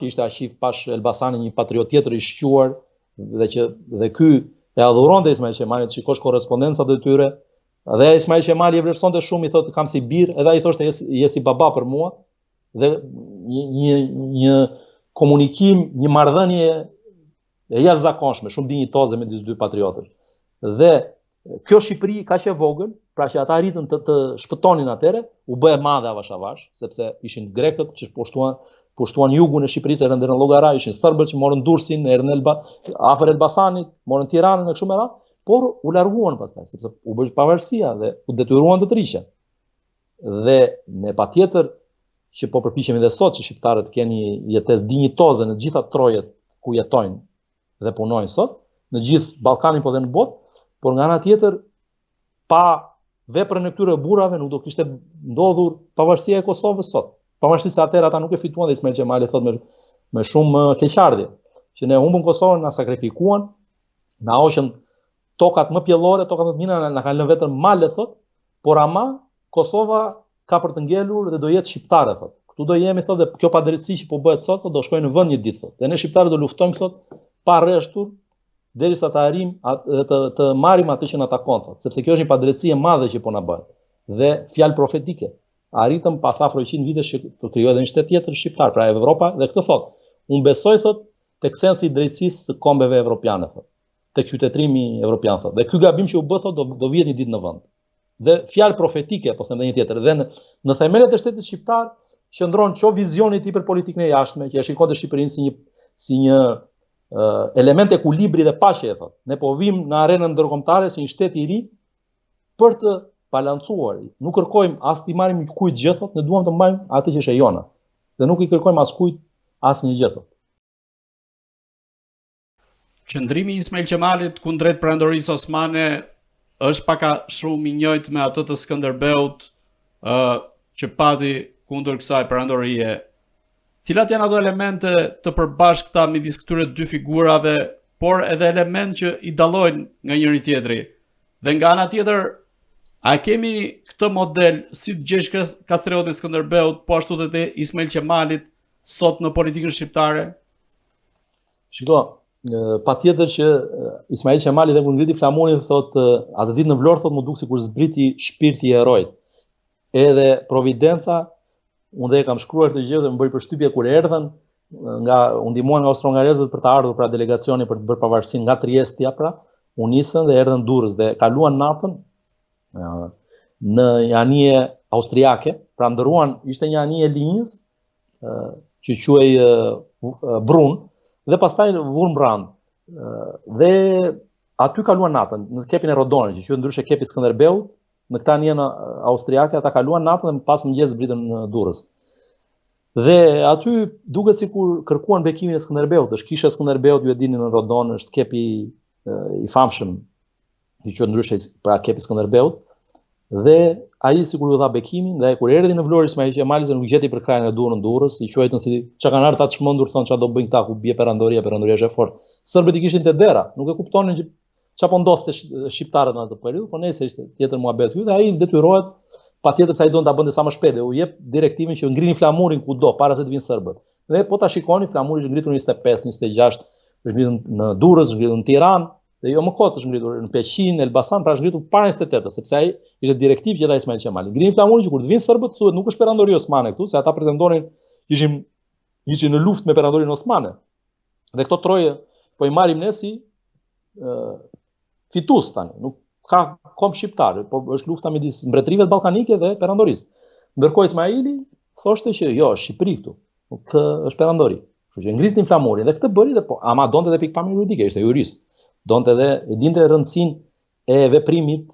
ishte Aqif Pash Elbasani një patriot tjetër i shquar dhe ky e adhuronte Ismail Qemalit, shikosh korrespondencat e tyre. Dhe Ismail Qemali e vlerësonte shumë, i thotë kam si bir, edhe ai thoshte je si baba për mua. Dhe një komunikim, një marrëdhënie e jashtëzakonshme, shumë dinjitoze me dy patriotësh. Dhe kjo Shqipëri kaq e vogël, pra që ata arritën të shpëtonin atëre, u bë e madhe avash avash, sepse ishin grekët që pushtuan jugun e Shqipërisë, erdhën deri në Llogara, ishin serbët që morën Durrësin, erdhën afër Elbasanit, morën Tiranën e kështu me radhë, por u larguan pastaj, sepse u bë pavarësia dhe u detyruan të trishen. Dhe ne patjetër që po përpiqemi dhe sot që shqiptarët të kenë një jetesë dinjitoze në të gjitha trojet ku jetojnë dhe punojnë sot, në gjithë Ballkanin po dhe në botë, por nga ana tjetër pa veprën e këtyre burrave nuk do kishte ndodhur pavarësia e Kosovës sot. Pavarësisht se atëherë ata nuk e fituan dhe Ismail Qemali thotë me shumë keqardhje, që ne humbëm Kosovën, na sakrifikuan, na hoqën tokat më pjellore, tokat më të mira, na kanë lënë vetëm male thotë, por ama Kosova ka për të ngelur dhe do jetë shqiptare thotë. Këtu do jemi thotë dhe kjo padrejtësi që po bëhet sot do shkojë në vend një ditë thotë. Dhe ne shqiptarët do luftojmë thotë pa rreshtur derisa të arrijm të marrim atë që na takon thotë, sepse kjo është një padrejtësi e madhe që po na bëhet. Dhe fjalë profetike. Arritëm pas afro 100 vitesh që të krijohet një shtet tjetër shqiptar, pra Evropa, dhe këtë thotë. Unë besoj thotë tek sensi i drejtësisë së kombeve evropiane thotë, tek qytetrimi evropian thotë. Dhe ky gabim që u bë thotë do vihet një ditë në vend. Dhe fjalë profetike, po them edhe një tjetër, dhe në themelet e shtetit shqiptar qëndron ço vizioni i tij për politikën e jashtme, që e shikonte Shqipërinë si një element ekuilibri dhe paqe thotë. Ne po vim në arenën ndërkombëtare si një shtet i ri për të balancuar. Nuk kërkojmë as të marrim kujt gjë thotë, ne duam të mbajmë atë që është e jona. Dhe nuk i kërkojmë as kujt asnjë gjë thotë. Qëndrimi i Ismail Qemalit kundrejt perandorisë osmane është paka shumë i njëjtë me atë të Skënderbeut që pati kundër kësaj perandorie. Cilat janë ato elemente të përbashkëta midis këtyre dy figurave, por edhe element që i dallojnë nga njëri tjetri. Dhe nga ana tjetër, a kemi këtë model si të gjesh Kastrioti Skënderbeut, po ashtu edhe të Ismail Qemalit sot në politikën shqiptare? Shiko, patjetër që Ismail Qemali dhe kur ngriti flamurin thotë atë ditë në Vlorë thotë më duk sikur zbriti shpirti i herojt. Edhe Providenca, unë dhe e kam shkruar të gjë dhe më bëri përshtypje kur erdhën u ndihmuan nga austro-hungarezët për të ardhur pra delegacioni për të bërë pavarësinë nga Triestia pra, u nisën dhe erdhën Durrës dhe kaluan natën në një anije austriake, pra ndëruan, ishte një anije linjës që quhej Brun, dhe pastaj Wurmbrand. Dhe aty kaluan natën në kepin e Rodonit, që quhet ndryshe kepi Skënderbeut, në këtë anijen austriake ata kaluan natën dhe pas mëngjes zbritën në Durrës. Dhe aty duket sikur kërkuan bekimin e Skënderbeut, është kisha e Skënderbeut, ju e dini në Rodon, është kepi i famshëm, që quhet ndryshe pra kepi Skënderbeut, dhe ai sikur u dha bekimin, dhe kur erdhi në Vlorë Ismail Qemali se nuk gjeti për krajin e durën Durrës, i quajtën si çka kanë ardhur ta çmendur, thonë çfarë do bëjnë këta ku bie perandoria është e fortë. Serbët i kishin te dera, nuk e kuptonin që çfarë po ndodhte shqiptarët në atë periudhë, por nëse ishte tjetër muhabet këtu dhe ai detyrohet patjetër se ai donte ta bënte sa më shpejt, u jep direktivën që ngrini flamurin kudo para se të vinë serbët. Dhe po ta shikoni, flamuri është ngritur 25, 26, është ngritur në Durrës, është ngritur në Tiranë, dhe jo më kot është ngritur në Peqin, Elbasan, pra është ngritur para 28, sepse ai ishte direktivë që dha Ismail Qemali. Ngrini flamurin që kur të vinë serbët thuhet nuk është perandori osmane këtu, se ata pretendonin ishin në luftë me perandorinë osmane. Dhe këto troje po i marrim ne si fitues tani, nuk ka kom shqiptar, po është lufta midis mbretërive ballkanike dhe perandorisë. Ndërkohë Ismaili thoshte që jo, është Shqipëri këtu, nuk është perandori. Kështu që ngritin flamurin dhe këtë bëri dhe po, ama donte edhe pikpamje juridike, ishte jurist. Donte edhe e dinte rëndësinë e veprimit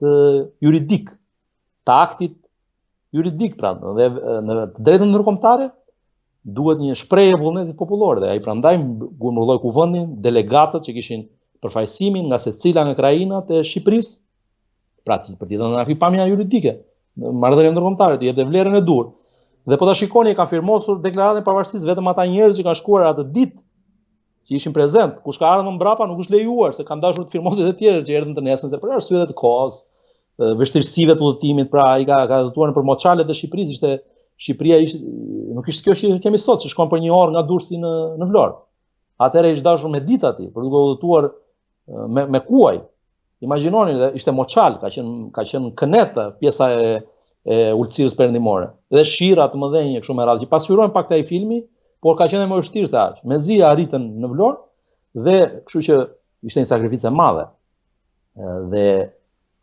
juridik, të aktit juridik pra, dhe në të drejtën ndërkombëtare duhet një shprehje vullnetit popullor dhe ai prandaj ngurmulloi kuvendin delegatët që kishin përfaqësimin nga secila nga krajinat e Shqipërisë, pra për të dhënë pikpamja juridike, marrëdhënie ndërkombëtare, të jepte vlerën e dur. Dhe po ta shikoni e kanë firmosur deklaratën e pavarësisë vetëm ata njerëz që kanë shkuar atë ditë që ishin prezent, kush ka ardhur më mbrapa nuk është lejuar, se kanë dashur të firmosin të tjerë që erdhën të nesër, se për arsye të kohës, vështirësive të udhëtimit, pra ai ka udhëtuar nëpër moçalet e Shqipërisë, ishte Shqipëria nuk ishte kjo që kemi sot, që shkon për 1 orë nga Durrësi në Vlorë. Atëherë ishte dashur me ditë aty, për duke udhëtuar me kuaj. Imagjinoni, ishte moçal, ka qenë këneta pjesa e ulësirës perëndimore. Dhe shira të mëdhenj kështu me radhë që pasqyrojnë pak ai filmi, por ka qenë më vështirë se aq. Mezi arritën në Vlorë dhe kështu që ishte një sakrificë e madhe. Dhe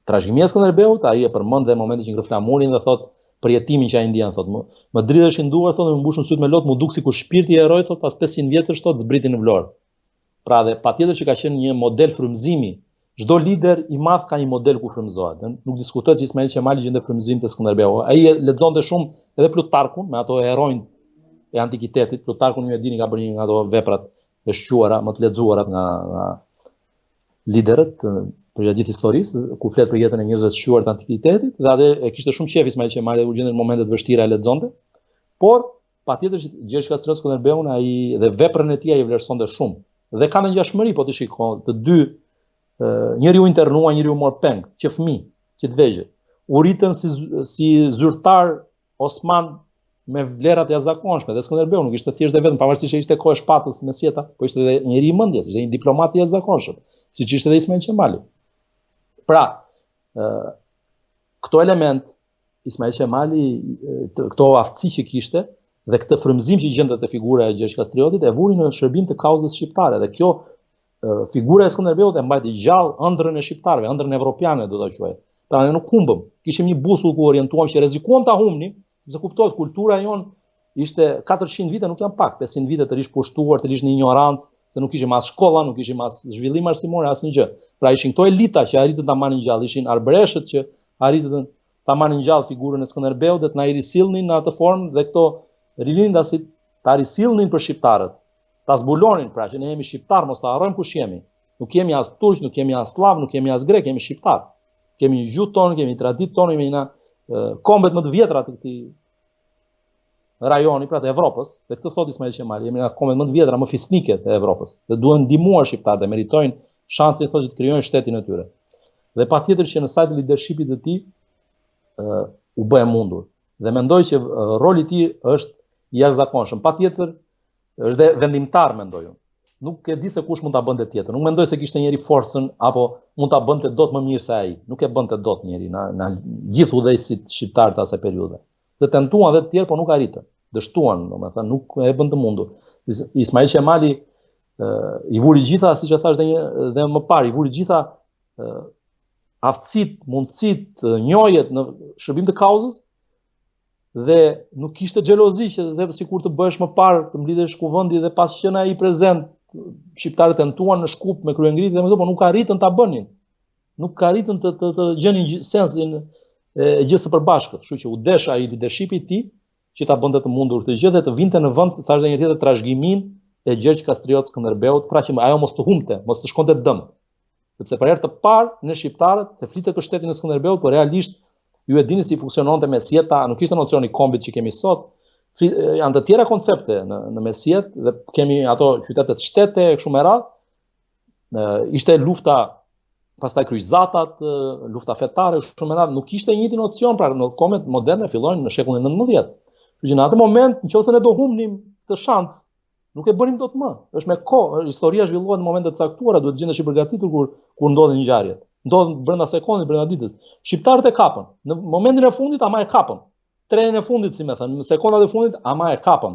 trashëgimia e Skënderbeut, ai e përmend në momentin që ngre flamurin dhe thotë për jetimin që ai ndjen, thotë, më dridheshin duar, thotë, më mbushën syt me lot, më duk sikur shpirti i herojt, thotë, pas 500 vjetësh, thotë, zbriti në Vlorë. Pra dhe patjetër që ka qenë një model frymëzimi. Çdo lider i madh ka një model ku frymëzohet. Nuk diskutohet që Ismail Qemali gjente frymëzim te Skënderbeu. Ai lexonte shumë edhe Plutarkun, me ato heronj e antikitetit. Plutarkun ju e dini ka bërë një nga ato veprat e shquara, më të lexuara nga liderët përgjatë gjithë historisë, ku flet për jetën e njerëzve të shquar të antikitetit, dhe atë e kishte shumë qejf Ismail Qemali, u gjendën në momente të vështira e lexonte. Por patjetër që Gjergj Kastrioti Skënderbeun ai dhe veprën e tij ai vlerësonte shumë. Dhe ka një ngjashmëri, po ti shikon, të dy njeriu internua, njeriu mor peng, që fëmijë, që të vegjël. U ritën si zyrtar Osman me vlerat e jashtëzakonshme, dhe Skënderbeu nuk ishte thjesht vetëm, pavarësisht se ishte kohë shpatës mesjeta, po ishte edhe njeri i mendjes, ishte një diplomat i jashtëzakonshëm, siç ishte edhe Ismail Qemali. Pra, këto element, Ismail Qemali, këto aftësi që kishte, dhe këtë frymëzim që gjente te figura e Gjergj Kastriotit e vuri në shërbim të kauzës shqiptare. Dhe kjo figura e Skënderbeut e mbajti gjallë ëndrrën e shqiptarëve, ëndrrën evropiane do ta quaj. Pra ne nuk humbëm. Kishim një busull ku orientuam që rrezikuam ta humbnim, sepse kuptohet kultura jon ishte 400 vite, nuk janë pak, 500 vite të rish pushtuar, të rish në ignorancë, se nuk kishim as shkolla, nuk kishim as zhvillim arsimor, asnjë gjë. Pra ishin këto elita që arritën ta marrin gjallë, ishin arbreshët që arritën ta marrin gjallë figurën e Skënderbeut dhe të na i risillnin në atë formë, dhe këto rilindasit ta risillnin për shqiptarët, ta zbulonin pra që ne jemi shqiptar, mos ta harrojmë kush jemi. Nuk jemi as turq, nuk jemi as slav, nuk jemi as grek, jemi shqiptar. Kemi një gjuhë tonë, kemi traditë tonë, kemi na kombet më të vjetra të këtij rajoni, pra të Evropës, dhe këtë thot Ismail Qemali, jemi nga kombet më të vjetra, më fisnike të Evropës, dhe duhen ndihmuar shqiptarët, dhe meritojnë shansin thotë që të krijojnë shtetin e tyre. Dhe patjetër që në sajt leadershipit të tij u bë e mundur. Dhe mendoj që roli i tij është i jashtëzakonshëm. Patjetër është dhe vendimtar, mendoj unë. Nuk e di se kush mund ta bënte tjetër. Nuk mendoj se kishte njëri forcën apo mund ta bënte dot më mirë se ai. Nuk e bënte dot njëri në gjithë udhëheqësit shqiptar të asaj periudhe. Dhe tentuan edhe të tjerë, por nuk arritën. Dështuan, domethënë nuk e bën të mundur. Ismail Qemali i vuri gjitha, siç e thash dhe më parë, i vuri gjitha aftësitë, mundësitë, njohjet në shërbim të kauzës, dhe nuk kishte xhelozi që dhe sikur të bëhesh më parë, të mblidhesh kuvendi dhe pas qenë ai prezent, shqiptarët tentuan në Shkup me kryengritje dhe me këto, por nuk arritën ta bënin. Nuk arritën të gjenin sensin e gjës së përbashkët. Kështu që u desh ai leadershipi i tij që ta bënte të mundur këtë gjë dhe të vinte në vend, thash edhe një tjetër, trashëgimin e Gjergj Kastriot Skënderbeut, pra që ajo mos të humbte, mos të shkonte dëm. Sepse për herë të parë ne shqiptarët se flitet për shtetin e Skënderbeut, por realisht ju e dini si funksiononte mesjeta, nuk ishte nocioni kombit që kemi sot. Janë të tjera koncepte në mesjet, dhe kemi ato qytetet shtete e kështu me radhë. Ishte lufta, pastaj kryqëzatat, lufta fetare kështu me radhë, nuk ishte njëjti nocion, pra në kombet moderne fillojnë në shekullin 19. Kështu që në atë moment, nëse ne do humbnim të shans, nuk e bënim dot më. Është me kohë, historia zhvillohet në momente të caktuara, duhet gjendesh i përgatitur kur ndodhin ngjarjet. Ndodhen brenda sekondit, brenda ditës. Shqiptarët e kapën. Në momentin e fundit ama e kapën. Trenin e fundit, si më thënë, në sekondat e fundit ama e kapën.